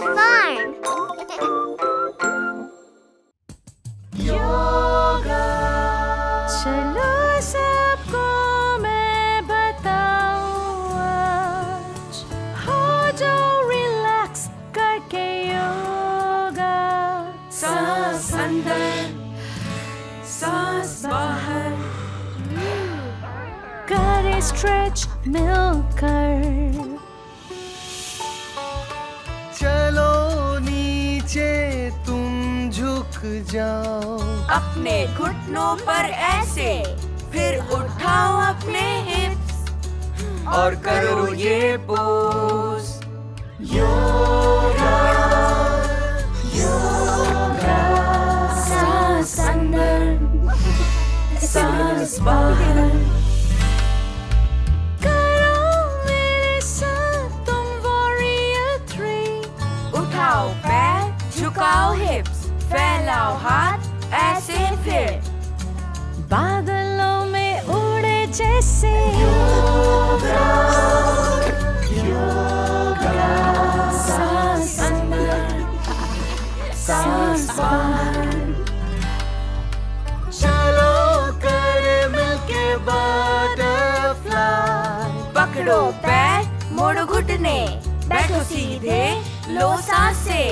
farm. Yoga चलो सबको मैं बताऊं आज, हो जाओ रिलैक्स करके योगा। सांस अंदर सांस बाहर करे स्ट्रेच मिलकर, चलो नीचे तुम झुक जाओ, अपने घुटनों पर ऐसे, फिर उठाओ अपने हिप्स और करो ये पोज। योगा योगा सांस अंदर सांस बाहर करो मेरे साथ तुम वॉरियर 3। उठाओ पैर झुकाओ हिप्स फैलाओ हाथ ऐसे फिर बादलों में उड़े जैसे योगा सांस अंदर सांस बाहर चलो करे मिलके बटरफ्लाई, पकड़ो पैर मोड़ो घुटने बैठो सीधे लो सांसें,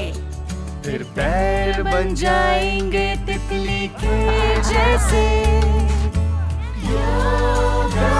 फिर पैर बन जाएंगे तितली के जैसे। योगा